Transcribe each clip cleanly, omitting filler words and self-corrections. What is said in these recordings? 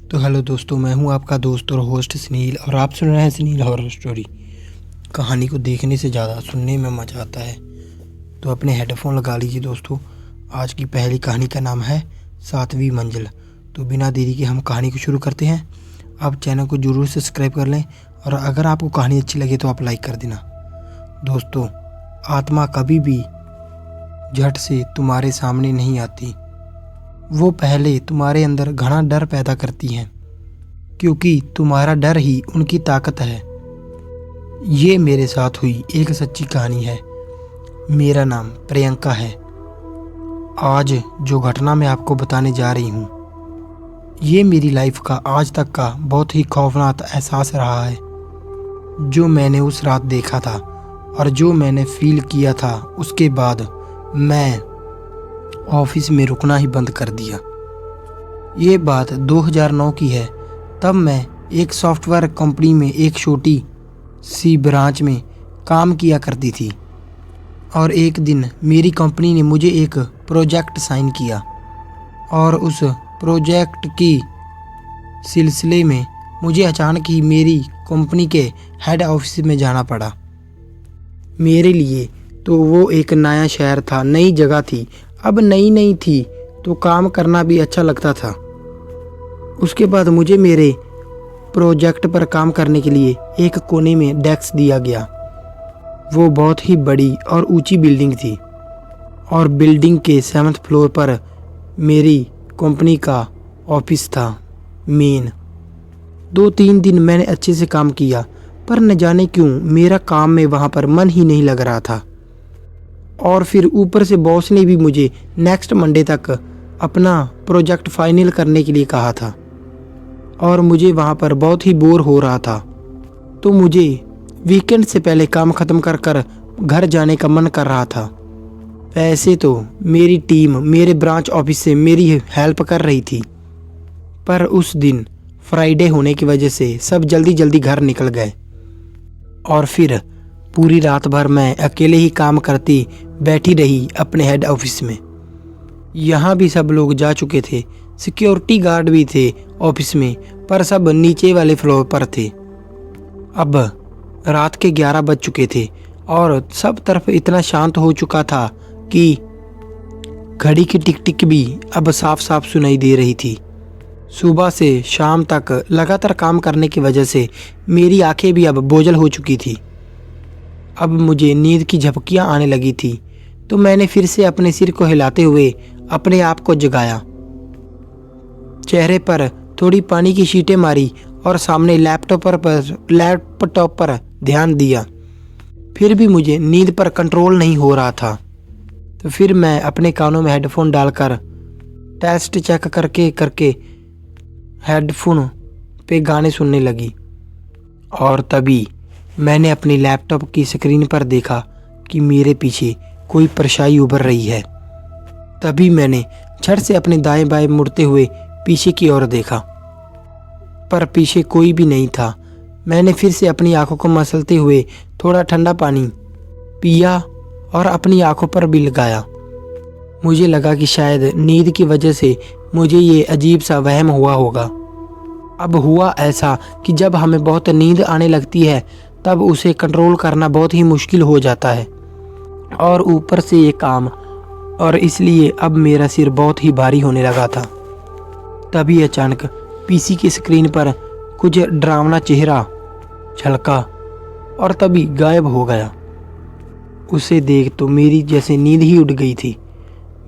तो हेलो दोस्तों, मैं हूं आपका दोस्त और होस्ट सुनील और आप सुन रहे हैं सुनील हॉरर स्टोरी। कहानी को देखने से ज़्यादा सुनने में मज़ा आता है, तो अपने हेडफोन लगा लीजिए दोस्तों। आज की पहली कहानी का नाम है 7वीं मंजिल। तो बिना देरी के हम कहानी को शुरू करते हैं। आप चैनल को ज़रूर सब्सक्राइब कर लें और अगर आपको कहानी अच्छी लगे तो आप लाइक कर देना। दोस्तों, आत्मा कभी भी झट से तुम्हारे सामने नहीं आती। वो पहले तुम्हारे अंदर घना डर पैदा करती हैं, क्योंकि तुम्हारा डर ही उनकी ताकत है। ये मेरे साथ हुई एक सच्ची कहानी है। मेरा नाम प्रियंका है। आज जो घटना मैं आपको बताने जा रही हूँ, ये मेरी लाइफ का आज तक का बहुत ही खौफनाक एहसास रहा है। जो मैंने उस रात देखा था और जो मैंने फील किया था, उसके बाद मैं ऑफिस में रुकना ही बंद कर दिया। ये बात 2009 की है। तब मैं एक सॉफ्टवेयर कंपनी में एक छोटी सी ब्रांच में काम किया करती थी और एक दिन मेरी कंपनी ने मुझे एक प्रोजेक्ट साइन किया और उस प्रोजेक्ट की सिलसिले में मुझे अचानक ही मेरी कंपनी के हेड ऑफिस में जाना पड़ा। मेरे लिए तो वो एक नया शहर था, नई जगह थी। अब नई थी तो काम करना भी अच्छा लगता था। उसके बाद मुझे मेरे प्रोजेक्ट पर काम करने के लिए एक कोने में डेस्क दिया गया। वो बहुत ही बड़ी और ऊंची बिल्डिंग थी और बिल्डिंग के 7th फ्लोर पर मेरी कंपनी का ऑफिस था मेन। 2-3 दिन मैंने अच्छे से काम किया, पर न जाने क्यों मेरा काम में वहाँ पर मन ही नहीं लग रहा था। और फिर ऊपर से बॉस ने भी मुझे नेक्स्ट मंडे तक अपना प्रोजेक्ट फाइनल करने के लिए कहा था और मुझे वहाँ पर बहुत ही बोर हो रहा था। तो मुझे वीकेंड से पहले काम ख़त्म कर कर घर जाने का मन कर रहा था। वैसे तो मेरी टीम मेरे ब्रांच ऑफिस से मेरी हेल्प कर रही थी, पर उस दिन फ्राइडे होने की वजह से सब जल्दी घर निकल गए और फिर पूरी रात भर मैं अकेले ही काम करती बैठी रही अपने हेड ऑफिस में। यहाँ भी सब लोग जा चुके थे, सिक्योरिटी गार्ड भी थे ऑफिस में, पर सब नीचे वाले फ्लोर पर थे। अब रात के 11 बज चुके थे और सब तरफ इतना शांत हो चुका था कि घड़ी की टिक टिक भी अब साफ साफ सुनाई दे रही थी। सुबह से शाम तक लगातार काम करने की वजह से मेरी आंखें भी अब बोझल हो चुकी थी। अब मुझे नींद की झपकियां आने लगी थी, तो मैंने फिर से अपने सिर को हिलाते हुए अपने आप को जगाया। चेहरे पर थोड़ी पानी की छींटें मारी और सामने लैपटॉप पर ध्यान दिया। फिर भी मुझे नींद पर कंट्रोल नहीं हो रहा था। तो फिर मैं अपने कानों में हेडफोन डालकर टेस्ट चेक करके हेडफोन पे गाने सुनने लगी और तभी मैंने अपनी लैपटॉप की स्क्रीन पर देखा कि मेरे पीछे कोई परछाई उभर रही है। तभी मैंने झट से अपने दाएं बाएं मुड़ते हुए पीछे की ओर देखा, पर पीछे कोई भी नहीं था। मैंने फिर से अपनी आंखों को मसलते हुए थोड़ा ठंडा पानी पिया और अपनी आंखों पर भी लगाया। मुझे लगा कि शायद नींद की वजह से मुझे ये अजीब सा वहम हुआ होगा। अब हुआ ऐसा कि जब हमें बहुत नींद आने लगती है तब उसे कंट्रोल करना बहुत ही मुश्किल हो जाता है और ऊपर से ये काम, और इसलिए अब मेरा सिर बहुत ही भारी होने लगा था। तभी अचानक पीसी की स्क्रीन पर कुछ डरावना चेहरा झलका और तभी गायब हो गया। उसे देख तो मेरी जैसे नींद ही उड़ गई थी।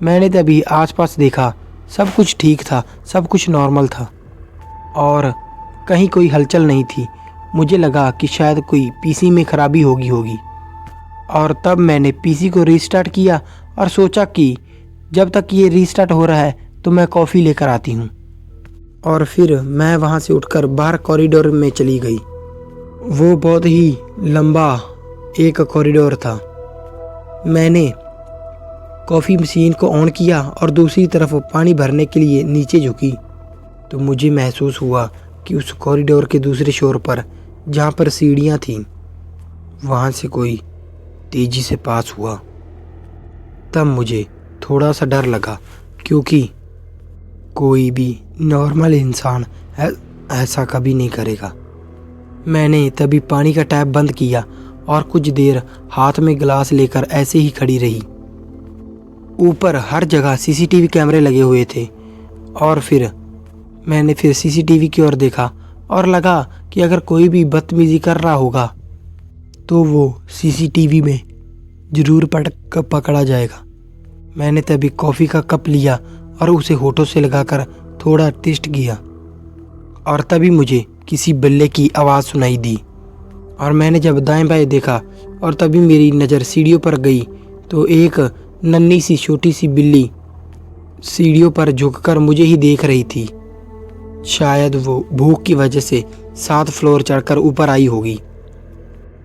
मैंने तभी आसपास देखा, सब कुछ ठीक था, सब कुछ नॉर्मल था और कहीं कोई हलचल नहीं थी। मुझे लगा कि शायद कोई पीसी में खराबी होगी और तब मैंने पीसी को रीस्टार्ट किया और सोचा कि जब तक ये रीस्टार्ट हो रहा है तो मैं कॉफ़ी लेकर आती हूँ। और फिर मैं वहाँ से उठकर बाहर कॉरिडोर में चली गई। वो बहुत ही लंबा एक कॉरिडोर था। मैंने कॉफ़ी मशीन को ऑन किया और दूसरी तरफ पानी भरने के लिए नीचे झुकी तो मुझे महसूस हुआ कि उस कॉरिडोर के दूसरे छोर पर, जहाँ पर सीढ़ियाँ थीं, वहाँ से कोई तेज़ी से पास हुआ। तब मुझे थोड़ा सा डर लगा, क्योंकि कोई भी नॉर्मल इंसान ऐसा कभी नहीं करेगा। मैंने तभी पानी का टैप बंद किया और कुछ देर हाथ में गिलास लेकर ऐसे ही खड़ी रही। ऊपर हर जगह सीसीटीवी कैमरे लगे हुए थे और फिर मैंने सीसीटीवी की ओर देखा और लगा कि अगर कोई भी बदतमीजी कर रहा होगा तो वो सीसीटीवी में ज़रूर पकड़ा जाएगा। मैंने तभी कॉफ़ी का कप लिया और उसे होठों से लगाकर थोड़ा टेस्ट किया और तभी मुझे किसी बिल्ले की आवाज़ सुनाई दी और मैंने जब दाएं बाएं देखा और तभी मेरी नज़र सीढ़ियों पर गई तो एक नन्ही सी छोटी सी बिल्ली सीढ़ियों पर झुककर मुझे ही देख रही थी। शायद वो भूख की वजह से 7 फ्लोर चढ़कर ऊपर आई होगी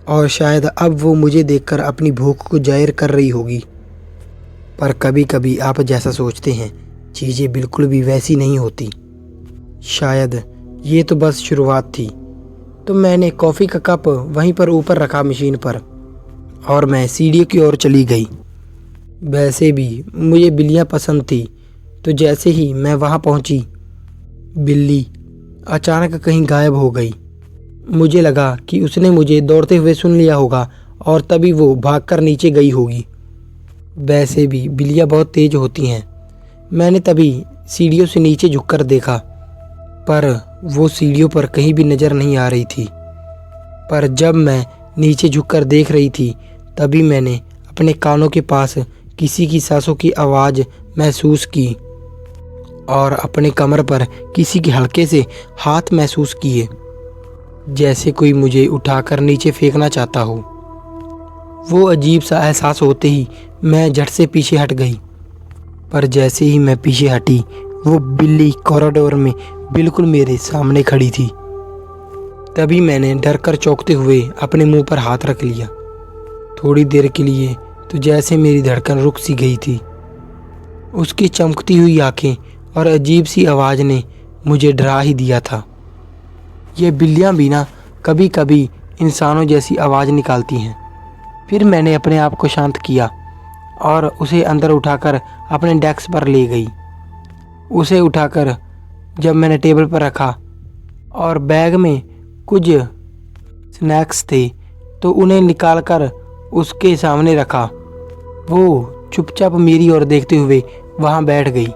और शायद अब वो मुझे देखकर अपनी भूख को जाहिर कर रही होगी। पर कभी कभी आप जैसा सोचते हैं चीज़ें बिल्कुल भी वैसी नहीं होती। शायद ये तो बस शुरुआत थी। तो मैंने कॉफ़ी का कप वहीं पर ऊपर रखा मशीन पर और मैं सीढ़ियों की ओर चली गई। वैसे भी मुझे बिल्लियाँ पसंद थी, तो जैसे ही मैं वहाँ पहुँची बिल्ली अचानक कहीं गायब हो गई। मुझे लगा कि उसने मुझे दौड़ते हुए सुन लिया होगा और तभी वो भागकर नीचे गई होगी। वैसे भी बिल्लियाँ बहुत तेज़ होती हैं। मैंने तभी सीढ़ियों से नीचे झुककर देखा पर वो सीढ़ियों पर कहीं भी नज़र नहीं आ रही थी। पर जब मैं नीचे झुककर देख रही थी तभी मैंने अपने कानों के पास किसी की सांसों की आवाज़ महसूस की और अपने कमर पर किसी के हल्के से हाथ महसूस किए, जैसे कोई मुझे उठाकर नीचे फेंकना चाहता हो। वो अजीब सा एहसास होते ही मैं झट से पीछे हट गई। पर जैसे ही मैं पीछे हटी वो बिल्ली कॉरिडोर में बिल्कुल मेरे सामने खड़ी थी। तभी मैंने डर कर चौंकते हुए अपने मुंह पर हाथ रख लिया। थोड़ी देर के लिए तो जैसे मेरी धड़कन रुक सी गई थी। उसकी चमकती हुई आंखें और अजीब सी आवाज़ ने मुझे डरा ही दिया था। ये बिल्लियाँ भी ना कभी कभी इंसानों जैसी आवाज़ निकालती हैं। फिर मैंने अपने आप को शांत किया और उसे अंदर उठाकर अपने डेस्क पर ले गई। उसे उठाकर जब मैंने टेबल पर रखा और बैग में कुछ स्नैक्स थे तो उन्हें निकालकर उसके सामने रखा। वो चुपचाप मेरी ओर देखते हुए वहाँ बैठ गई।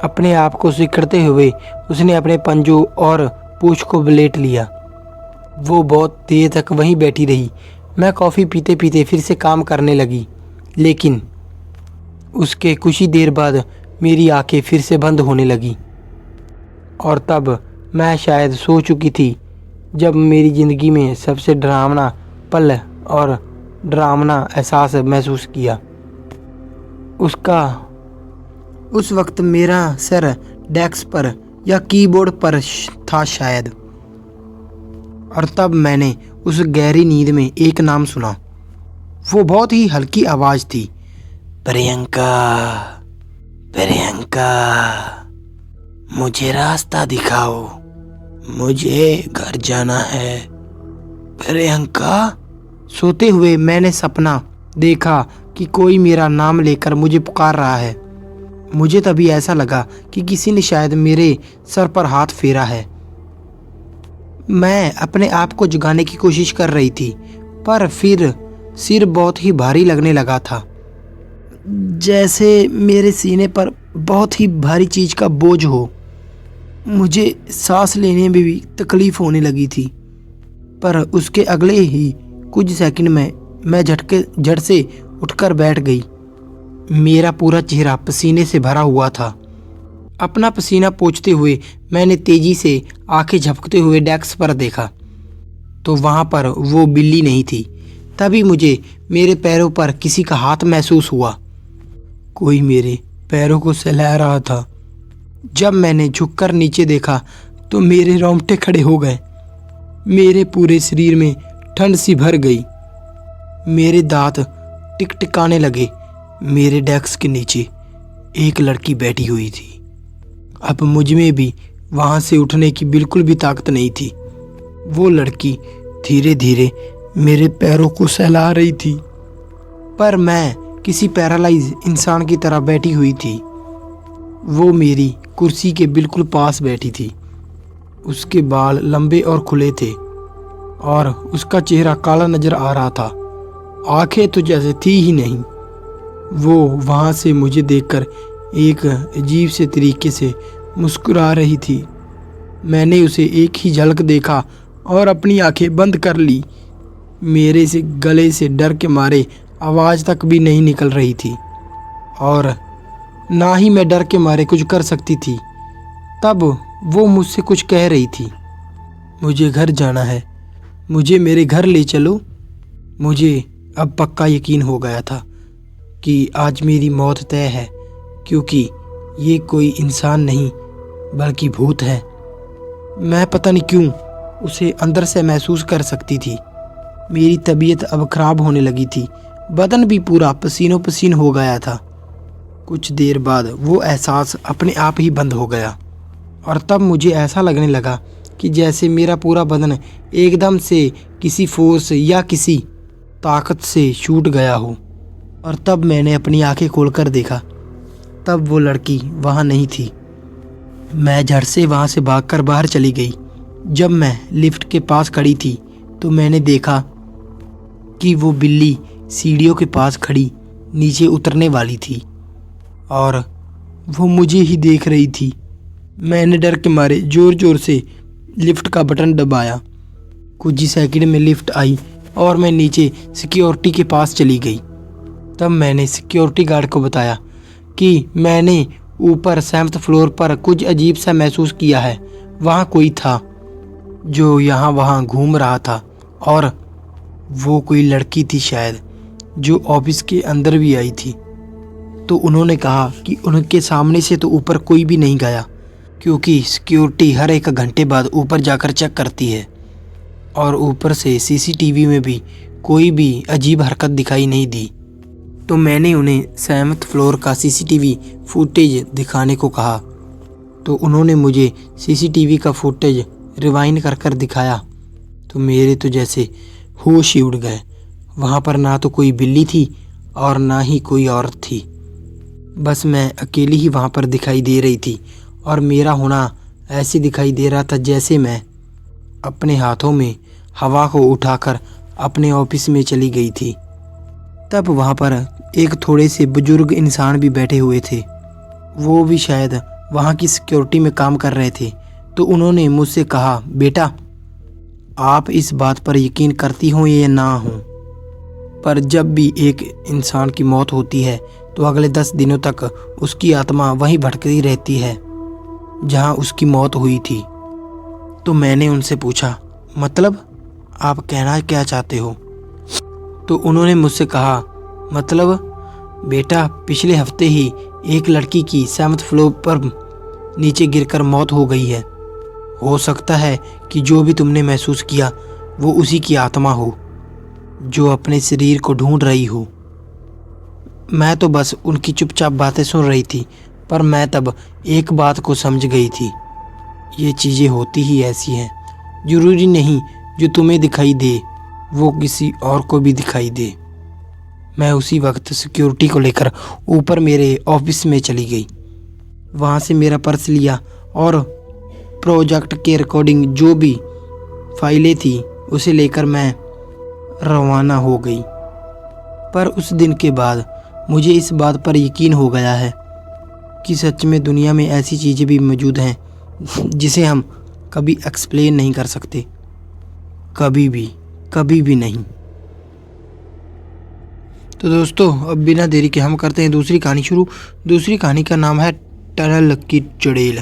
अपने आप को सिकड़ते हुए उसने अपने पंजों और पूंछ को ब्लेट लिया। वो बहुत देर तक वहीं बैठी रही। मैं कॉफ़ी पीते पीते फिर से काम करने लगी, लेकिन उसके कुछ ही देर बाद मेरी आंखें फिर से बंद होने लगी और तब मैं शायद सो चुकी थी जब मेरी ज़िंदगी में सबसे डरावना पल और डरावना एहसास महसूस किया। उस वक्त मेरा सिर डेस्क पर या कीबोर्ड पर था शायद, और तब मैंने उस गहरी नींद में एक नाम सुना। वो बहुत ही हल्की आवाज़ थी, प्रियंका, प्रियंका, मुझे रास्ता दिखाओ, मुझे घर जाना है। प्रियंका। सोते हुए मैंने सपना देखा कि कोई मेरा नाम लेकर मुझे पुकार रहा है। मुझे तभी ऐसा लगा कि किसी ने शायद मेरे सर पर हाथ फेरा है। मैं अपने आप को जगाने की कोशिश कर रही थी, पर फिर सिर बहुत ही भारी लगने लगा था, जैसे मेरे सीने पर बहुत ही भारी चीज़ का बोझ हो। मुझे सांस लेने में भी तकलीफ़ होने लगी थी। पर उसके अगले ही कुछ सेकंड में मैं झट से उठकर बैठ गई। मेरा पूरा चेहरा पसीने से भरा हुआ था। अपना पसीना पोंछते हुए मैंने तेज़ी से आंखें झपकते हुए डेस्क पर देखा तो वहाँ पर वो बिल्ली नहीं थी। तभी मुझे मेरे पैरों पर किसी का हाथ महसूस हुआ। कोई मेरे पैरों को सहला रहा था। जब मैंने झुककर नीचे देखा तो मेरे रोंगटे खड़े हो गए। मेरे पूरे शरीर में ठंड सी भर गई। मेरे दांत टिकटिकाने लगे। मेरे डेस्क के नीचे एक लड़की बैठी हुई थी। अब मुझ में भी वहाँ से उठने की बिल्कुल भी ताकत नहीं थी। वो लड़की धीरे धीरे मेरे पैरों को सहला रही थी, पर मैं किसी पैरालाइज इंसान की तरह बैठी हुई थी। वो मेरी कुर्सी के बिल्कुल पास बैठी थी। उसके बाल लंबे और खुले थे और उसका चेहरा काला नजर आ रहा था। आंखें तो जैसे थी ही नहीं। वो वहाँ से मुझे देखकर एक अजीब से तरीके से मुस्कुरा रही थी। मैंने उसे एक ही झलक देखा और अपनी आंखें बंद कर ली। मेरे से गले से डर के मारे आवाज़ तक भी नहीं निकल रही थी और ना ही मैं डर के मारे कुछ कर सकती थी। तब वो मुझसे कुछ कह रही थी। मुझे घर जाना है, मुझे मेरे घर ले चलो। मुझे अब पक्का यकीन हो गया था कि आज मेरी मौत तय है, क्योंकि ये कोई इंसान नहीं बल्कि भूत है। मैं पता नहीं क्यों उसे अंदर से महसूस कर सकती थी। मेरी तबीयत अब ख़राब होने लगी थी, बदन भी पूरा पसीनो पसीन हो गया था। कुछ देर बाद वो एहसास अपने आप ही बंद हो गया और तब मुझे ऐसा लगने लगा कि जैसे मेरा पूरा बदन एकदम से किसी फोर्स या किसी ताकत से छूट गया हो। और तब मैंने अपनी आंखें खोलकर देखा, तब वो लड़की वहाँ नहीं थी। मैं झट से वहाँ से भागकर बाहर चली गई। जब मैं लिफ्ट के पास खड़ी थी तो मैंने देखा कि वो बिल्ली सीढ़ियों के पास खड़ी नीचे उतरने वाली थी और वो मुझे ही देख रही थी। मैंने डर के मारे ज़ोर ज़ोर से लिफ्ट का बटन दबाया। कुछ ही सेकंड में लिफ्ट आई और मैं नीचे सिक्योरिटी के पास चली गई। तब मैंने सिक्योरिटी गार्ड को बताया कि मैंने ऊपर 7th फ्लोर पर कुछ अजीब सा महसूस किया है। वहाँ कोई था जो यहाँ वहाँ घूम रहा था और वो कोई लड़की थी शायद, जो ऑफिस के अंदर भी आई थी। तो उन्होंने कहा कि उनके सामने से तो ऊपर कोई भी नहीं गया, क्योंकि सिक्योरिटी हर 1 घंटे बाद ऊपर जाकर चेक करती है और ऊपर से सीसीटीवी में भी कोई भी अजीब हरकत दिखाई नहीं दी। तो मैंने उन्हें 7th फ्लोर का सीसीटीवी फुटेज दिखाने को कहा। तो उन्होंने मुझे सीसीटीवी का फुटेज रिवाइंड कर दिखाया। तो मेरे तो जैसे होश ही उड़ गए। वहाँ पर ना तो कोई बिल्ली थी और ना ही कोई औरत थी। बस मैं अकेली ही वहाँ पर दिखाई दे रही थी और मेरा होना ऐसे दिखाई दे रहा था जैसे मैं अपने हाथों में हवा को उठाकर अपने ऑफिस में चली गई थी। तब वहाँ पर एक थोड़े से बुजुर्ग इंसान भी बैठे हुए थे। वो भी शायद वहाँ की सिक्योरिटी में काम कर रहे थे। तो उन्होंने मुझसे कहा, बेटा आप इस बात पर यकीन करती हो या ना हो, पर जब भी एक इंसान की मौत होती है तो अगले 10 दिनों तक उसकी आत्मा वहीं भटकती रहती है जहाँ उसकी मौत हुई थी। तो मैंने उनसे पूछा, मतलब आप कहना क्या चाहते हो? तो उन्होंने मुझसे कहा, मतलब बेटा पिछले हफ्ते ही एक लड़की की 7th फ्लोर पर नीचे गिरकर मौत हो गई है। हो सकता है कि जो भी तुमने महसूस किया वो उसी की आत्मा हो जो अपने शरीर को ढूंढ रही हो। मैं तो बस उनकी चुपचाप बातें सुन रही थी, पर मैं तब एक बात को समझ गई थी, ये चीज़ें होती ही ऐसी हैं। ज़रूरी नहीं जो तुम्हें दिखाई दे वो किसी और को भी दिखाई दे। मैं उसी वक्त सिक्योरिटी को लेकर ऊपर मेरे ऑफिस में चली गई। वहाँ से मेरा पर्स लिया और प्रोजेक्ट के रिकॉर्डिंग जो भी फाइलें थी उसे लेकर मैं रवाना हो गई। पर उस दिन के बाद मुझे इस बात पर यकीन हो गया है कि सच में दुनिया में ऐसी चीज़ें भी मौजूद हैं जिसे हम कभी एक्सप्लेन नहीं कर सकते, कभी भी नहीं। तो दोस्तों अब बिना देरी के हम करते हैं दूसरी कहानी शुरू। दूसरी कहानी का नाम है टनल की चुड़ैल।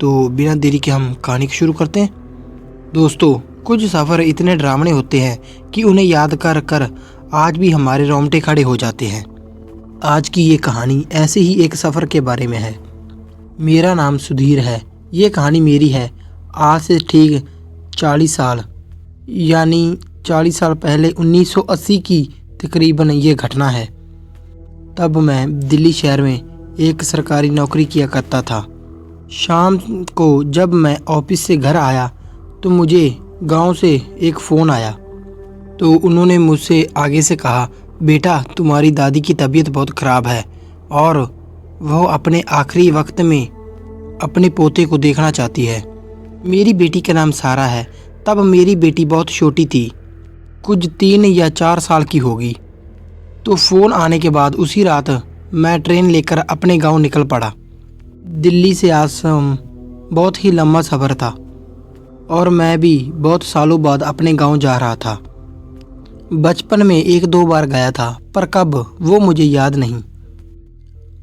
तो बिना देरी के हम कहानी को शुरू करते हैं। दोस्तों कुछ सफ़र इतने डरावने होते हैं कि उन्हें याद कर कर आज भी हमारे रोंगटे खड़े हो जाते हैं। आज की ये कहानी ऐसे ही एक सफ़र के बारे में है। मेरा नाम सुधीर है। ये कहानी मेरी है। आज से ठीक 40 साल यानी 40 साल पहले 1980 की तकरीबन ये घटना है। तब मैं दिल्ली शहर में एक सरकारी नौकरी किया करता था। शाम को जब मैं ऑफिस से घर आया तो मुझे गांव से एक फ़ोन आया। तो उन्होंने मुझसे आगे से कहा, बेटा तुम्हारी दादी की तबीयत बहुत ख़राब है और वो अपने आखिरी वक्त में अपने पोते को देखना चाहती है। मेरी बेटी का नाम सारा है। तब मेरी बेटी बहुत छोटी थी, कुछ 3 या 4 साल की होगी। तो फ़ोन आने के बाद उसी रात मैं ट्रेन लेकर अपने गांव निकल पड़ा। दिल्ली से आसम बहुत ही लंबा सफ़र था और मैं भी बहुत सालों बाद अपने गांव जा रहा था। बचपन में 1-2 बार गया था, पर कब वो मुझे याद नहीं।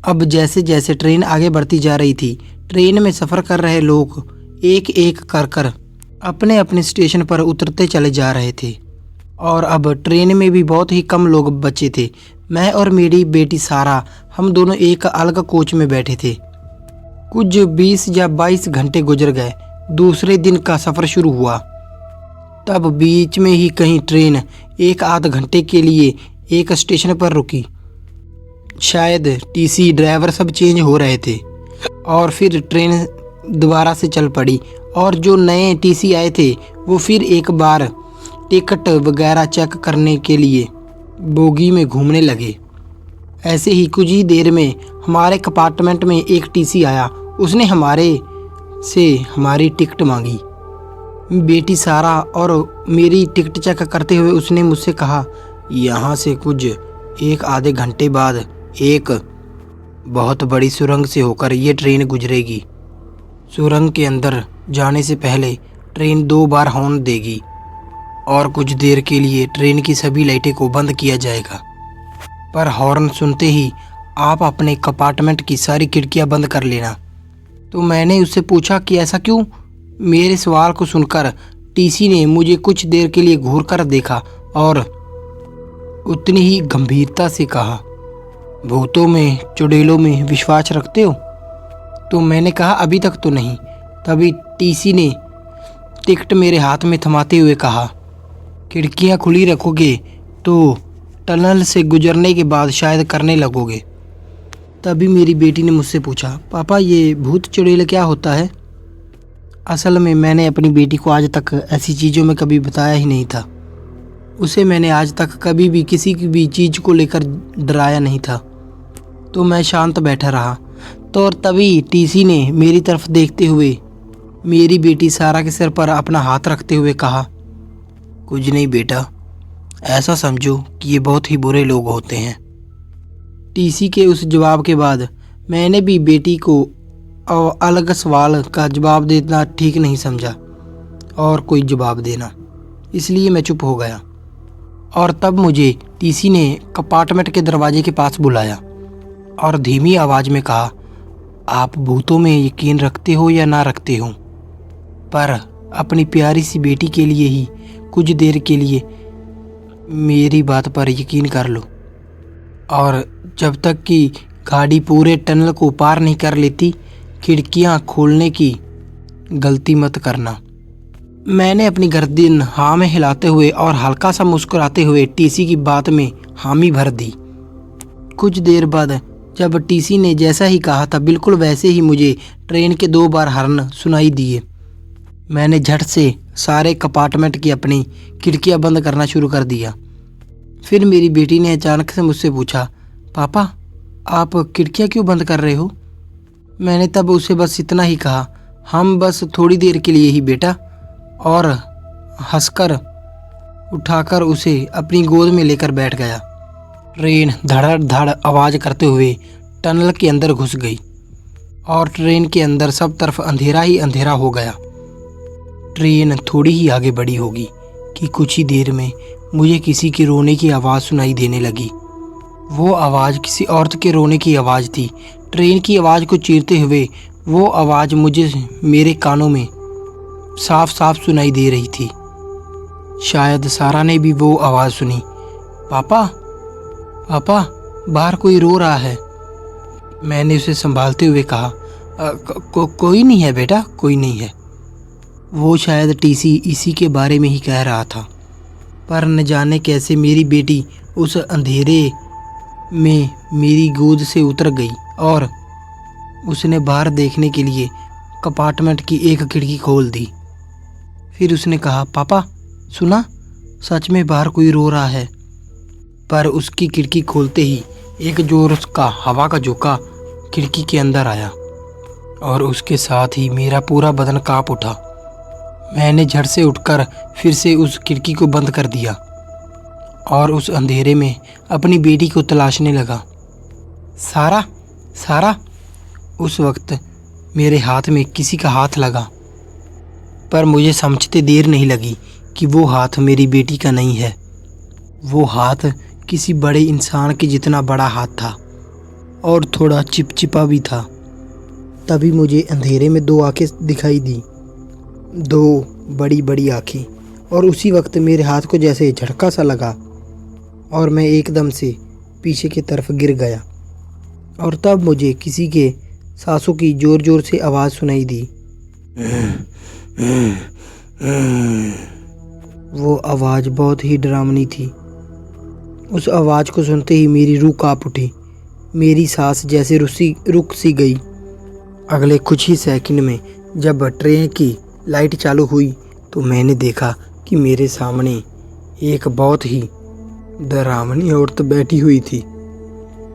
अब जैसे जैसे ट्रेन आगे बढ़ती जा रही थी, ट्रेन में सफ़र कर रहे लोग एक एक कर अपने अपने स्टेशन पर उतरते चले जा रहे थे और अब ट्रेन में भी बहुत ही कम लोग बचे थे। मैं और मेरी बेटी सारा, हम दोनों एक अलग कोच में बैठे थे। कुछ 20 या 22 घंटे गुजर गए। दूसरे दिन का सफ़र शुरू हुआ। तब बीच में ही कहीं ट्रेन 1-आध घंटे के लिए एक स्टेशन पर रुकी। शायद टीसी ड्राइवर सब चेंज हो रहे थे और फिर ट्रेन दोबारा से चल पड़ी और जो नए टीसी आए थे वो फिर एक बार टिकट वगैरह चेक करने के लिए बोगी में घूमने लगे। ऐसे ही कुछ ही देर में हमारे कंपार्टमेंट में एक टीसी आया। उसने हमारे से हमारी टिकट मांगी। बेटी सारा और मेरी टिकट चेक करते हुए उसने मुझसे कहा, यहाँ से कुछ 1-आधे घंटे बाद एक बहुत बड़ी सुरंग से होकर ये ट्रेन गुजरेगी। सुरंग के अंदर जाने से पहले ट्रेन 2 बार हॉर्न देगी और कुछ देर के लिए ट्रेन की सभी लाइटें को बंद किया जाएगा। पर हॉर्न सुनते ही आप अपने कंपार्टमेंट की सारी खिड़कियां बंद कर लेना। तो मैंने उससे पूछा कि ऐसा क्यों? मेरे सवाल को सुनकर टीसी ने मुझे कुछ देर के लिए घूर कर देखा और उतनी ही गंभीरता से कहा, भूतों में चुड़ैलों में विश्वास रखते हो? तो मैंने कहा, अभी तक तो नहीं। तभी टीसी ने टिकट मेरे हाथ में थमाते हुए कहा, खिड़कियां खुली रखोगे तो टनल से गुजरने के बाद शायद करने लगोगे। तभी मेरी बेटी ने मुझसे पूछा, पापा ये भूत चुड़ैल क्या होता है? असल में मैंने अपनी बेटी को आज तक ऐसी चीज़ों में कभी बताया ही नहीं था। उसे मैंने आज तक कभी भी किसी की भी चीज़ को लेकर डराया नहीं था। तो मैं शांत बैठा रहा। तो और तभी टीसी ने मेरी तरफ देखते हुए मेरी बेटी सारा के सिर पर अपना हाथ रखते हुए कहा, कुछ नहीं बेटा, ऐसा समझो कि ये बहुत ही बुरे लोग होते हैं। टीसी के उस जवाब के बाद मैंने भी बेटी को अलग सवाल का जवाब देना ठीक नहीं समझा और कोई जवाब देना, इसलिए मैं चुप हो गया। और तब मुझे टीसी ने कंपार्टमेंट के दरवाजे के पास बुलाया और धीमी आवाज़ में कहा, आप भूतों में यकीन रखते हो या ना रखते हो, पर अपनी प्यारी सी बेटी के लिए ही कुछ देर के लिए मेरी बात पर यकीन कर लो और जब तक कि गाड़ी पूरे टनल को पार नहीं कर लेती खिड़कियां खोलने की गलती मत करना। मैंने अपनी गर्दन हाँ में हिलाते हुए और हल्का सा मुस्कुराते हुए टीसी की बात में हामी भर दी। कुछ देर बाद जब टीसी ने जैसा ही कहा था बिल्कुल वैसे ही मुझे ट्रेन के 2 बार हॉर्न सुनाई दिए। मैंने झट से सारे कंपार्टमेंट की अपनी खिड़कियां बंद करना शुरू कर दिया। फिर मेरी बेटी ने अचानक से मुझसे पूछा, पापा आप खिड़कियां क्यों बंद कर रहे हो? मैंने तब उसे बस इतना ही कहा, हम बस थोड़ी देर के लिए ही बेटा, और हंसकर उठाकर उसे अपनी गोद में लेकर बैठ गया। ट्रेन धड़ाधड़ आवाज़ करते हुए टनल के अंदर घुस गई और ट्रेन के अंदर सब तरफ अंधेरा ही अंधेरा हो गया। ट्रेन थोड़ी ही आगे बढ़ी होगी कि कुछ ही देर में मुझे किसी के रोने की आवाज़ सुनाई देने लगी। वो आवाज़ किसी औरत के रोने की आवाज़ थी। ट्रेन की आवाज़ को चीरते हुए वो आवाज़ मुझे मेरे कानों में साफ साफ सुनाई दे रही थी। शायद सारा ने भी वो आवाज़ सुनी। पापा पापा बाहर कोई रो रहा है। मैंने उसे संभालते हुए कहा, कोई नहीं है बेटा, कोई नहीं है। वो शायद टीसी इसी के बारे में ही कह रहा था, पर न जाने कैसे मेरी बेटी उस अंधेरे में मेरी गोद से उतर गई और उसने बाहर देखने के लिए कंपार्टमेंट की एक खिड़की खोल दी। फिर उसने कहा, पापा सुना, सच में बाहर कोई रो रहा है। पर उसकी खिड़की खोलते ही एक जोर का हवा का झोंका खिड़की के अंदर आया और उसके साथ ही मेरा पूरा बदन कांप उठा। मैंने झट से उठकर फिर से उस खिड़की को बंद कर दिया और उस अंधेरे में अपनी बेटी को तलाशने लगा। सारा, सारा। उस वक्त मेरे हाथ में किसी का हाथ लगा, पर मुझे समझते देर नहीं लगी कि वो हाथ मेरी बेटी का नहीं है। वो हाथ किसी बड़े इंसान के जितना बड़ा हाथ था और थोड़ा चिपचिपा भी था। तभी मुझे अंधेरे में 2 आंखें दिखाई दी, 2 बड़ी बड़ी आंखें, और उसी वक्त मेरे हाथ को जैसे झटका सा लगा और मैं एकदम से पीछे की तरफ गिर गया। और तब मुझे किसी के सांसों की ज़ोर ज़ोर से आवाज़ सुनाई दी। वो आवाज़ बहुत ही डरावनी थी। उस आवाज़ को सुनते ही मेरी रूह कांप उठी, मेरी सांस जैसे रुक सी गई। अगले कुछ ही सेकंड में जब ट्रेन की लाइट चालू हुई तो मैंने देखा कि मेरे सामने एक बहुत ही डरावनी औरत बैठी हुई थी।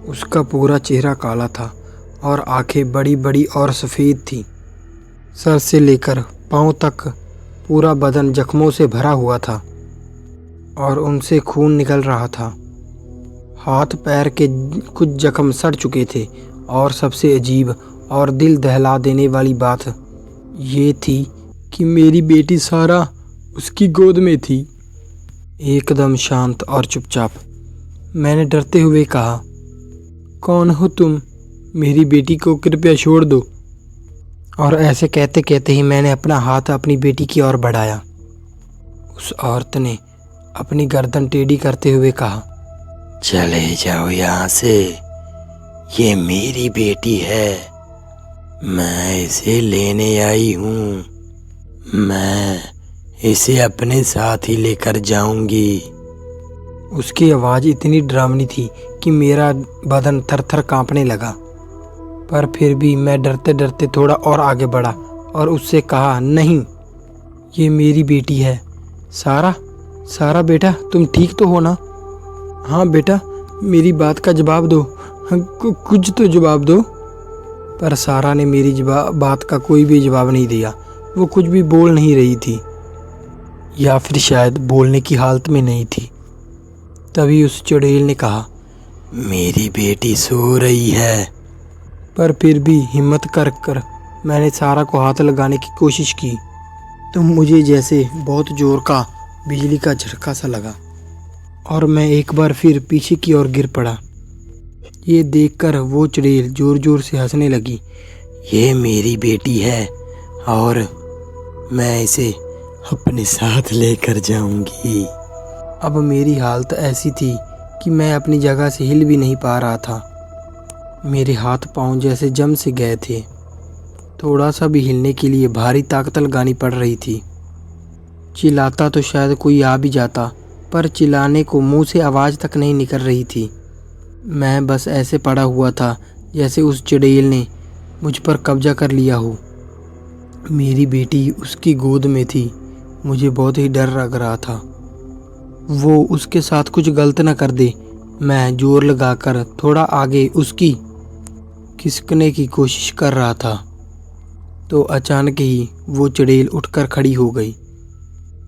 उसका पूरा चेहरा काला था और आंखें बड़ी बड़ी और सफ़ेद थी। सर से लेकर पाँव तक पूरा बदन जख्मों से भरा हुआ था और उनसे खून निकल रहा था। हाथ पैर के कुछ जख्म सड़ चुके थे और सबसे अजीब और दिल दहला देने वाली बात ये थी कि मेरी बेटी सारा उसकी गोद में थी। एकदम शांत और चुपचाप मैंने डरते हुए कहा, कौन हो तुम? मेरी बेटी को कृपया छोड़ दो। और ऐसे कहते कहते ही मैंने अपना हाथ अपनी बेटी की ओर बढ़ाया। उस औरत ने अपनी गर्दन टेढ़ी करते हुए कहा, चले जाओ यहाँ से, ये मेरी बेटी है, मैं इसे लेने आई हूँ, मैं इसे अपने साथ ही लेकर जाऊंगी। उसकी आवाज़ इतनी डरावनी थी कि मेरा बदन थर थर कांपने लगा, पर फिर भी मैं डरते डरते थोड़ा और आगे बढ़ा और उससे कहा, नहीं, ये मेरी बेटी है। सारा, सारा बेटा, तुम ठीक तो हो ना? हाँ बेटा, मेरी बात का जवाब दो, कुछ तो जवाब दो। पर सारा ने मेरी बात का कोई भी जवाब नहीं दिया। वो कुछ भी बोल नहीं रही थी, या फिर शायद बोलने की हालत में नहीं थी। तभी उस चुड़ैल ने कहा, मेरी बेटी सो रही है। पर फिर भी हिम्मत कर मैंने सारा को हाथ लगाने की कोशिश की तो मुझे जैसे बहुत ज़ोर का बिजली का झटका सा लगा और मैं एक बार फिर पीछे की ओर गिर पड़ा। ये देखकर वो चुड़ैल ज़ोर ज़ोर से हंसने लगी। ये मेरी बेटी है और मैं इसे अपने साथ लेकर जाऊंगी। अब मेरी हालत ऐसी थी कि मैं अपनी जगह से हिल भी नहीं पा रहा था। मेरे हाथ पांव जैसे जम से गए थे। थोड़ा सा भी हिलने के लिए भारी ताकत लगानी पड़ रही थी। चिल्लाता तो शायद कोई आ भी जाता, पर चिल्लाने को मुंह से आवाज़ तक नहीं निकल रही थी। मैं बस ऐसे पड़ा हुआ था जैसे उस चुड़ैल ने मुझ पर कब्जा कर लिया हो। मेरी बेटी उसकी गोद में थी। मुझे बहुत ही डर लग रहा था, वो उसके साथ कुछ गलत न कर दे। मैं जोर लगाकर थोड़ा आगे उसकी खिसकने की कोशिश कर रहा था तो अचानक ही वो चुड़ैल उठकर खड़ी हो गई।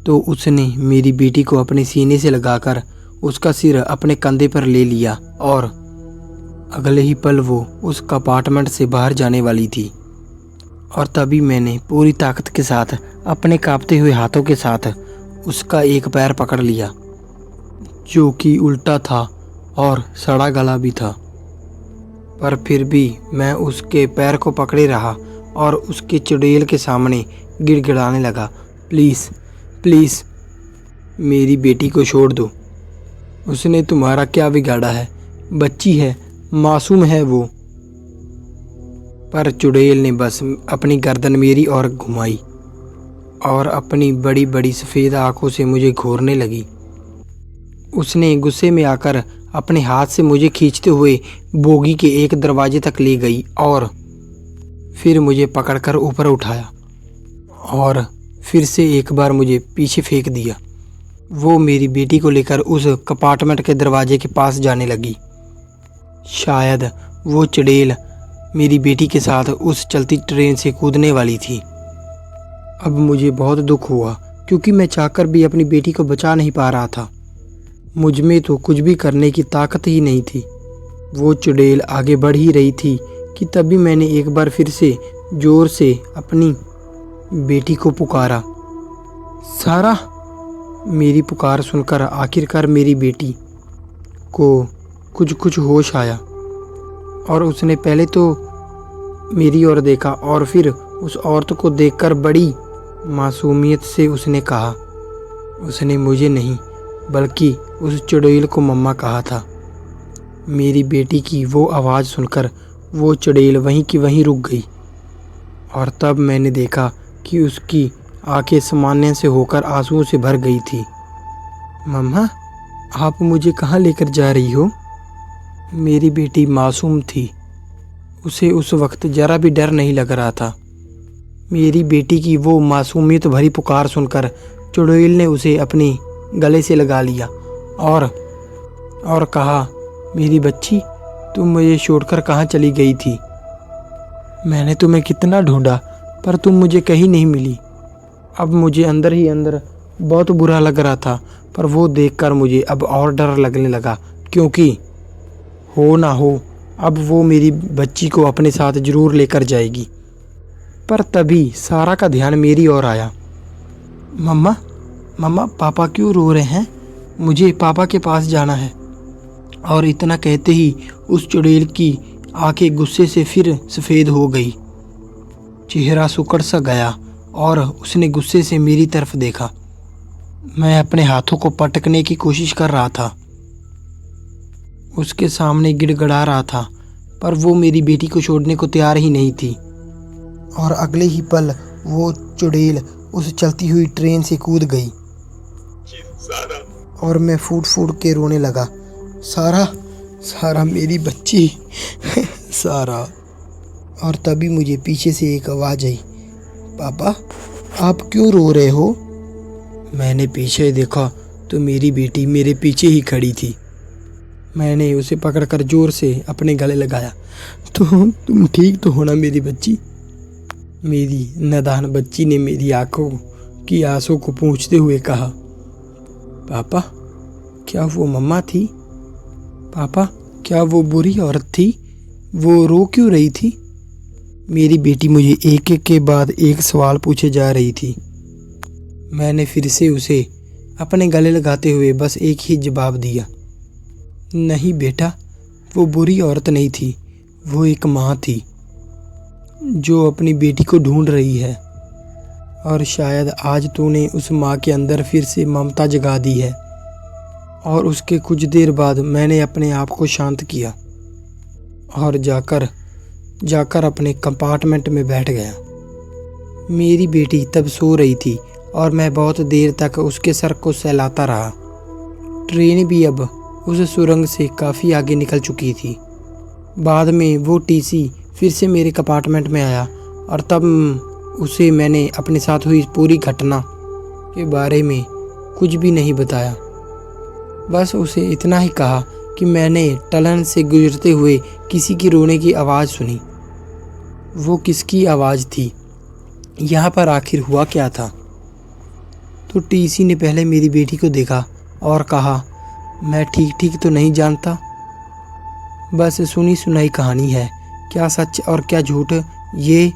तो उसने मेरी बेटी को अपने सीने से लगाकर उसका सिर अपने कंधे पर ले लिया और अगले ही पल वो उस कंपार्टमेंट से बाहर जाने वाली थी। और तभी मैंने पूरी ताकत के साथ अपने कांपते हुए हाथों के साथ उसका एक पैर पकड़ लिया, जो कि उल्टा था और सड़ा गला भी था। पर फिर भी मैं उसके पैर को पकड़े रहा और उसके चुड़ैल के सामने गिड़गिड़ाने लगा, प्लीज़ प्लीज़ मेरी बेटी को छोड़ दो। उसने तुम्हारा क्या बिगाड़ा है? बच्ची है, मासूम है वो। पर चुड़ैल ने बस अपनी गर्दन मेरी ओर घुमाई और अपनी बड़ी बड़ी सफ़ेद आंखों से मुझे घूरने लगी। उसने गुस्से में आकर अपने हाथ से मुझे खींचते हुए बोगी के एक दरवाजे तक ले गई और फिर मुझे पकड़कर ऊपर उठाया और फिर से एक बार मुझे पीछे फेंक दिया। वो मेरी बेटी को लेकर उस कंपार्टमेंट के दरवाजे के पास जाने लगी। शायद वो चुड़ैल मेरी बेटी के साथ उस चलती ट्रेन से कूदने वाली थी। अब मुझे बहुत दुख हुआ क्योंकि मैं चाहकर भी अपनी बेटी को बचा नहीं पा रहा था। मुझ में तो कुछ भी करने की ताकत ही नहीं थी। वो चुड़ैल आगे बढ़ ही रही थी कि तभी मैंने एक बार फिर से जोर से अपनी बेटी को पुकारा, सारा। मेरी पुकार सुनकर आखिरकार मेरी बेटी को कुछ होश आया और उसने पहले तो मेरी ओर देखा और फिर उस औरत को देखकर बड़ी मासूमियत से उसने कहा, उसने मुझे नहीं बल्कि उस चुड़ैल को मम्मा कहा था। मेरी बेटी की वो आवाज़ सुनकर वो चुड़ैल वहीं की वहीं रुक गई और तब मैंने देखा कि उसकी आंखें सामान्य से होकर आंसुओं से भर गई थी। मम्मा, आप मुझे कहाँ लेकर जा रही हो? मेरी बेटी मासूम थी। उसे उस वक्त जरा भी डर नहीं लग रहा था। मेरी बेटी की वो मासूमियत भरी पुकार सुनकर चुड़ैल ने उसे अपने गले से लगा लिया और कहा, मेरी बच्ची, तुम मुझे छोड़कर कहाँ चली गई थी? मैंने तुम्हें कितना ढूंढा पर तुम मुझे कहीं नहीं मिली। अब मुझे अंदर ही अंदर बहुत बुरा लग रहा था, पर वो देखकर मुझे अब और डर लगने लगा क्योंकि हो ना हो अब वो मेरी बच्ची को अपने साथ ज़रूर लेकर जाएगी। पर तभी सारा का ध्यान मेरी ओर आया। मम्मा, मम्मा, पापा क्यों रो रहे हैं? मुझे पापा के पास जाना है। और इतना कहते ही उस चुड़ैल की आंखें गुस्से से फिर सफ़ेद हो गई। चेहरा सुकड़ सा गया और उसने गुस्से से मेरी तरफ देखा। मैं अपने हाथों को पटकने की कोशिश कर रहा था, उसके सामने गिड़गड़ा रहा था, पर वो मेरी बेटी को छोड़ने को तैयार ही नहीं थी। और अगले ही पल वो चुड़ैल उस चलती हुई ट्रेन से कूद गई और मैं फूट फूट के रोने लगा। सारा, सारा मेरी बच्ची, सारा। और तभी मुझे पीछे से एक आवाज़ आई, पापा, आप क्यों रो रहे हो? मैंने पीछे देखा तो मेरी बेटी मेरे पीछे ही खड़ी थी। मैंने उसे पकड़कर जोर से अपने गले लगाया। तो तुम ठीक तो हो ना मेरी बच्ची? मेरी नादान बच्ची ने मेरी आंखों की आंसू को पोंछते हुए कहा, पापा, क्या वो मम्मा थी? पापा, क्या वो बुरी औरत थी? वो रो क्यों रही थी? मेरी बेटी मुझे एक एक के बाद एक सवाल पूछे जा रही थी। मैंने फिर से उसे अपने गले लगाते हुए बस एक ही जवाब दिया, नहीं बेटा, वो बुरी औरत नहीं थी, वो एक माँ थी जो अपनी बेटी को ढूंढ रही है। और शायद आज तूने उस माँ के अंदर फिर से ममता जगा दी है। और उसके कुछ देर बाद मैंने अपने आप को शांत किया और जाकर अपने कंपार्टमेंट में बैठ गया। मेरी बेटी तब सो रही थी और मैं बहुत देर तक उसके सर को सहलाता रहा। ट्रेन भी अब उस सुरंग से काफ़ी आगे निकल चुकी थी। बाद में वो टीसी फिर से मेरे कंपार्टमेंट में आया और तब उसे मैंने अपने साथ हुई पूरी घटना के बारे में कुछ भी नहीं बताया। बस उसे इतना ही कहा कि मैंने टनल से गुजरते हुए किसी की रोने की आवाज़ सुनी। वो किसकी आवाज़ थी? यहाँ पर आखिर हुआ क्या था? तो टीसी ने पहले मेरी बेटी को देखा और कहा, मैं ठीक तो नहीं जानता, बस सुनी सुनाई कहानी है, क्या सच और क्या झूठ ये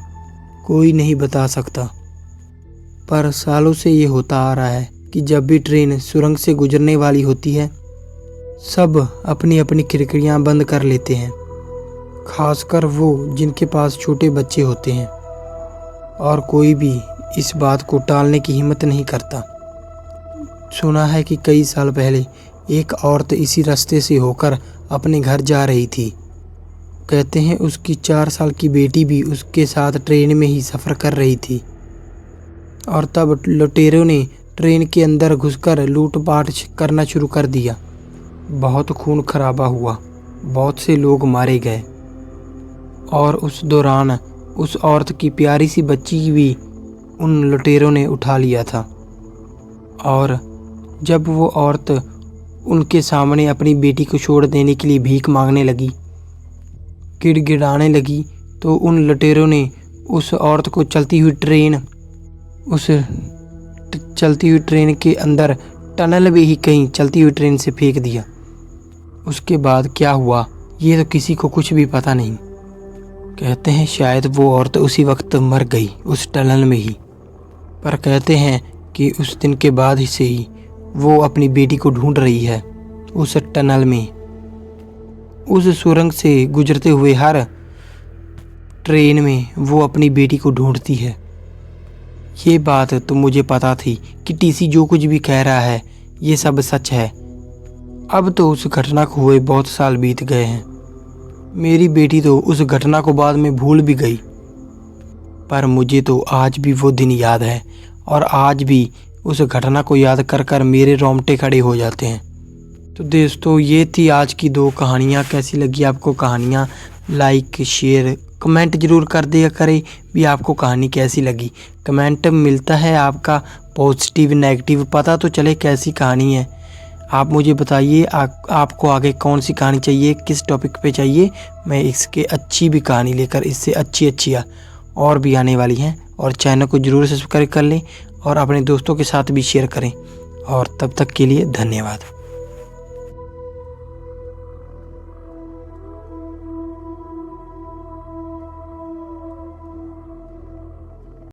कोई नहीं बता सकता। पर सालों से ये होता आ रहा है कि जब भी ट्रेन सुरंग से गुजरने वाली होती है, सब अपनी अपनी खिड़कियाँ बंद कर लेते हैं, खासकर वो जिनके पास छोटे बच्चे होते हैं, और कोई भी इस बात को टालने की हिम्मत नहीं करता। सुना है कि कई साल पहले एक औरत इसी रास्ते से होकर अपने घर जा रही थी। कहते हैं उसकी 4 साल की बेटी भी उसके साथ ट्रेन में ही सफ़र कर रही थी। और तब लुटेरों ने ट्रेन के अंदर घुसकर लूटपाट करना शुरू कर दिया। बहुत खून खराबा हुआ, बहुत से लोग मारे गए, और उस दौरान उस औरत की प्यारी सी बच्ची भी उन लुटेरों ने उठा लिया था। और जब वो औरत उनके सामने अपनी बेटी को छोड़ देने के लिए भीख मांगने लगी, गिड़गिड़ाने लगी, तो उन लुटेरों ने उस औरत को चलती हुई ट्रेन के अंदर टनल में ही कहीं चलती हुई ट्रेन से फेंक दिया। उसके बाद क्या हुआ ये तो किसी को कुछ भी पता नहीं। कहते हैं शायद वो औरत उसी वक्त मर गई उस टनल में ही। पर कहते हैं कि उस दिन के बाद से ही वो अपनी बेटी को ढूंढ रही है उस टनल में। उस सुरंग से गुजरते हुए हर ट्रेन में वो अपनी बेटी को ढूंढती है। ये बात तो मुझे पता थी कि टीसी जो कुछ भी कह रहा है ये सब सच है। अब तो उस घटना को हुए बहुत साल बीत गए हैं। मेरी बेटी तो उस घटना को बाद में भूल भी गई, पर मुझे तो आज भी वो दिन याद है और आज भी उस घटना को याद कर कर मेरे रोंगटे खड़े हो जाते हैं। तो दोस्तों ये थी आज की 2 कहानियाँ। कैसी लगी आपको कहानियाँ? लाइक शेयर कमेंट ज़रूर कर दिया करें भी आपको कहानी कैसी लगी। कमेंट मिलता है आपका पॉजिटिव नेगेटिव, पता तो चले कैसी कहानी है। आप मुझे बताइए आपको आगे कौन सी कहानी चाहिए, किस टॉपिक पे चाहिए। मैं इसके अच्छी भी कहानी लेकर इससे अच्छी और भी आने वाली हैं। और चैनल को ज़रूर सब्सक्राइब कर लें और अपने दोस्तों के साथ भी शेयर करें। और तब तक के लिए धन्यवाद।